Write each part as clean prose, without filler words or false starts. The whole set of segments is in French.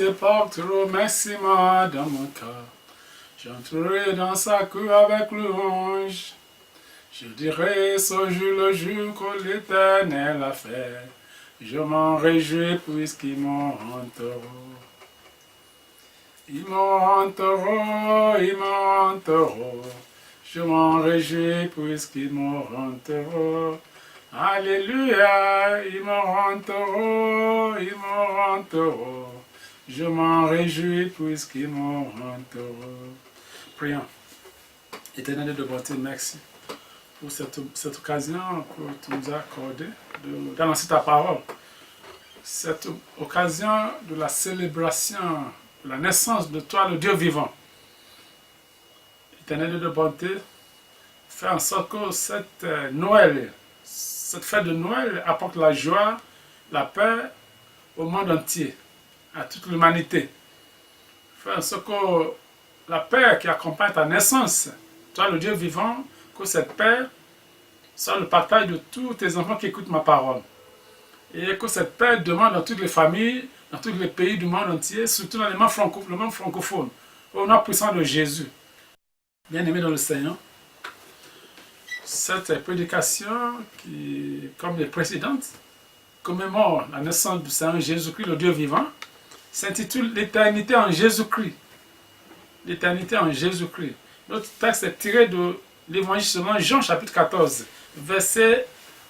ses portes, remerciements dans mon cœur. J'entrerai dans sa cour avec louange. Je dirai ce jour le jour que l'Éternel a fait. Je m'en réjouis puisqu'ils m'ont rendu heureux. Ils m'ont rendu heureux, ils m'ont rendu heureux. Je m'en réjouis puisqu'ils m'ont rendu heureux. Alléluia, ils m'ont rendu heureux, ils m'ont rendu heureux. Je m'en réjouis puisqu'ils m'ont rendu heureux. Prions. Éternel de bonté, merci pour cette occasion que tu nous as accordée d'annoncer ta parole. Cette occasion de la célébration de la naissance de toi, le Dieu vivant. Éternel de bonté, fais en sorte que cette Noël, cette fête de Noël apporte la joie, la paix au monde entier, à toute l'humanité. Fais en sorte que la paix qui accompagne ta naissance, toi le Dieu vivant, que cette paix soit le partage de tous tes enfants qui écoutent ma parole. Et que cette paix demande dans toutes les familles, dans tous les pays du monde entier, surtout dans le monde francophone, au nom puissant de Jésus. Bien-aimés dans le Seigneur, cette prédication, qui, comme les précédentes, commémore la naissance du Seigneur Jésus-Christ, le Dieu vivant, s'intitule L'éternité en Jésus-Christ. L'éternité en Jésus-Christ. Notre texte est tiré de l'Évangile selon Jean, chapitre 14, verset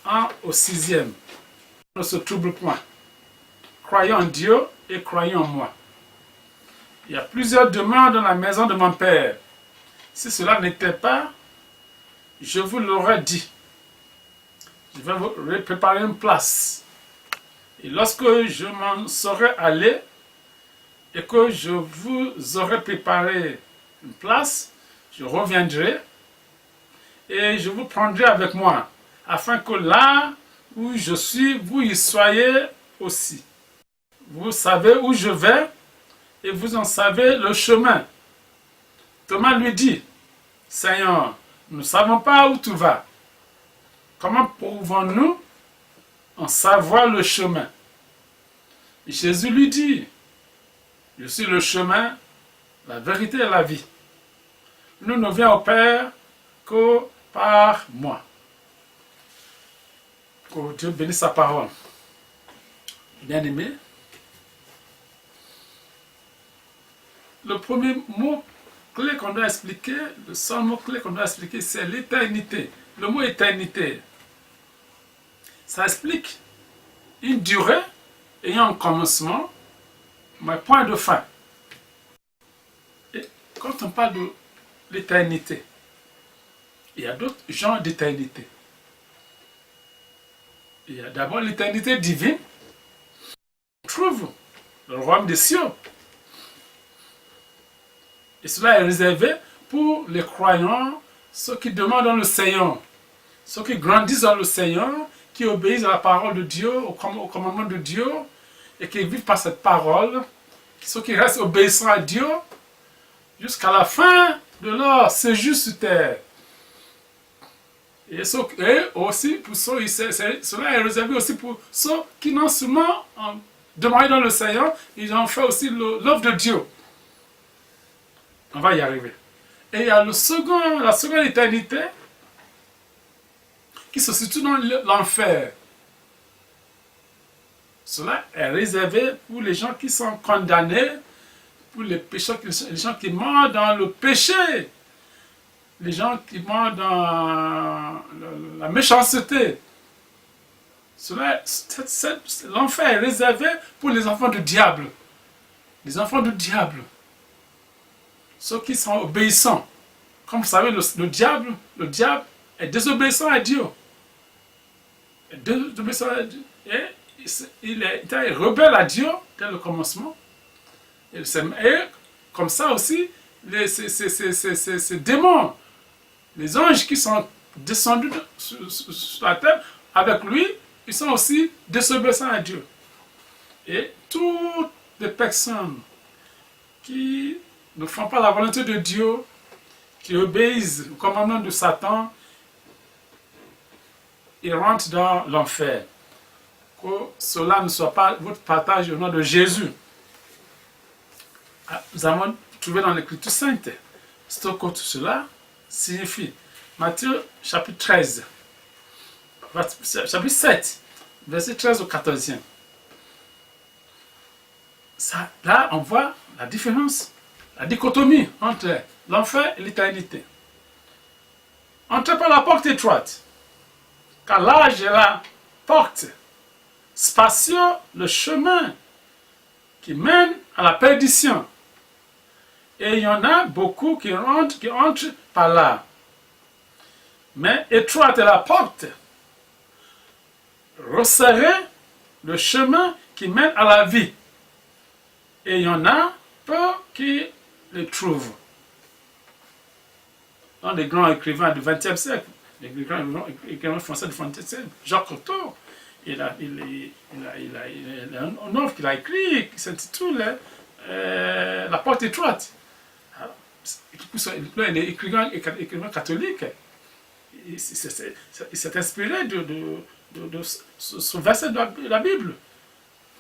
1 au 6e. Ne se trouble point. Croyons en Dieu et croyons en moi. Il y a plusieurs demeures dans la maison de mon Père. Si cela n'était pas, je vous l'aurais dit. Je vais vous préparer une place. Et lorsque je m'en serai allé et que je vous aurai préparé une place, je reviendrai et je vous prendrai avec moi, afin que là où je suis, vous y soyez aussi. Vous savez où je vais et vous en savez le chemin. Thomas lui dit, Seigneur, nous ne savons pas où tu vas. Comment pouvons-nous en savoir le chemin? Et Jésus lui dit, je suis le chemin, la vérité et la vie. Nous ne venons au Père que par moi. Que Dieu bénisse sa parole. Bien-aimé, le premier mot clé qu'on doit expliquer, le seul mot clé qu'on doit expliquer, c'est l'éternité. Le mot éternité, ça explique une durée ayant un commencement, mais point de fin. Et quand on parle de l'éternité, il y a d'autres genres d'éternité. Il y a d'abord l'éternité divine. On trouve le royaume des cieux. Et cela est réservé pour les croyants, ceux qui demandent dans le Seigneur, ceux qui grandissent dans le Seigneur, qui obéissent à la parole de Dieu, au commandement de Dieu, et qui vivent par cette parole, ceux qui restent obéissants à Dieu, jusqu'à la fin de leur séjour sur terre. Et aussi, pour ceux, cela est réservé aussi pour ceux qui non seulement ont demeuré dans le Seigneur, ils ont fait aussi l'œuvre de Dieu. On va y arriver. Et il y a la seconde éternité qui se situe dans l'enfer. Cela est réservé pour les gens qui sont condamnés, pour les pécheurs, les gens qui meurent dans le péché, les gens qui meurent dans la méchanceté. L'enfer est réservé pour les enfants du diable. Les enfants du diable. Ceux qui sont obéissants. Comme vous savez, le diable est désobéissant à Dieu. Et il est rebelle à Dieu dès le commencement. Et comme ça aussi, ces démons, les anges qui sont descendus sur la terre avec lui, ils sont aussi désobéissants à Dieu. Et toutes les personnes qui ne font pas la volonté de Dieu, qui obéissent au commandement de Satan, ils rentrent dans l'enfer. Que cela ne soit pas votre partage au nom de Jésus. Nous avons trouvé dans l'Écriture sainte. C'est que tout cela signifie. Matthieu chapitre 13, chapitre 7, verset 13 au 14e. Ça, là, on voit la différence, la dichotomie entre l'enfer et l'éternité. Entrez par la porte étroite, car large est la porte, spacieux le chemin qui mène à la perdition. Et il y en a beaucoup qui entrent par là. Mais étroite est la porte, resserré le chemin qui mène à la vie. Et il y en a peu qui le trouvent. Un des grands écrivains du XXe siècle, les grands écrivains français du XXe siècle, Jacques Cocteau, il a un œuvre qu'il a écrit qui s'intitule La porte étroite. Il est écrivain catholique. Il s'est inspiré de ce verset de la Bible.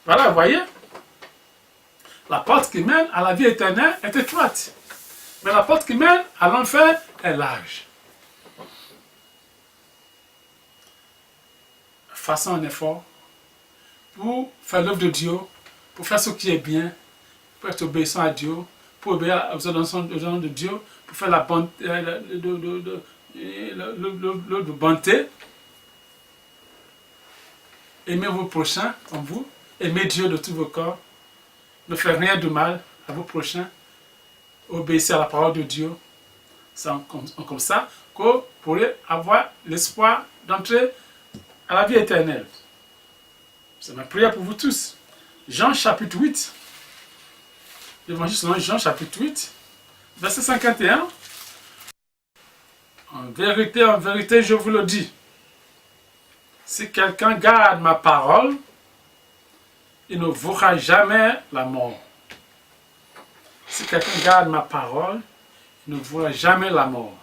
Voilà, vous voyez, la porte qui mène à la vie éternelle est étroite, mais la porte qui mène à l'enfer est large. Faisons un effort pour faire l'œuvre de Dieu, pour faire ce qui est bien, pour être obéissant à Dieu, pour obéir aux ordonnances de Dieu, pour faire la bonté, de bonté. Aimez vos prochains comme vous, aimez Dieu de tout vos corps, ne faites rien de mal à vos prochains, obéissez à la parole de Dieu. C'est comme ça que vous pourrez avoir l'espoir d'entrer à la vie éternelle. C'est ma prière pour vous tous. Jean chapitre 8, l'évangile selon Jean chapitre 8, verset 51. En vérité, je vous le dis. Si quelqu'un garde ma parole, il ne verra jamais la mort. Si quelqu'un garde ma parole, il ne verra jamais la mort.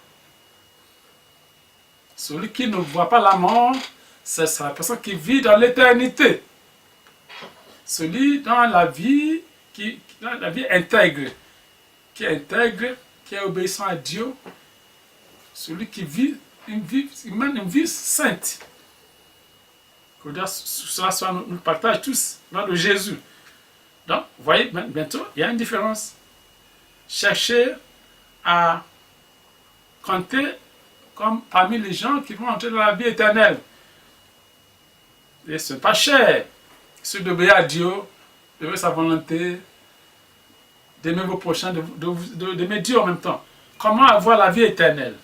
Celui qui ne voit pas la mort, c'est la personne qui vit dans l'éternité. Celui dans la vie intègre, qui est obéissant à Dieu, celui qui mène une vie sainte. Que cela soit nous partage tous, dans le Jésus. Donc, vous voyez, bientôt, il y a une différence. Cherchez à compter comme parmi les gens qui vont entrer dans la vie éternelle. Et ce n'est pas cher. C'est d'obéir à Dieu, de faire sa volonté, d'aimer vos prochains, d'aimer Dieu en même temps. Comment avoir la vie éternelle?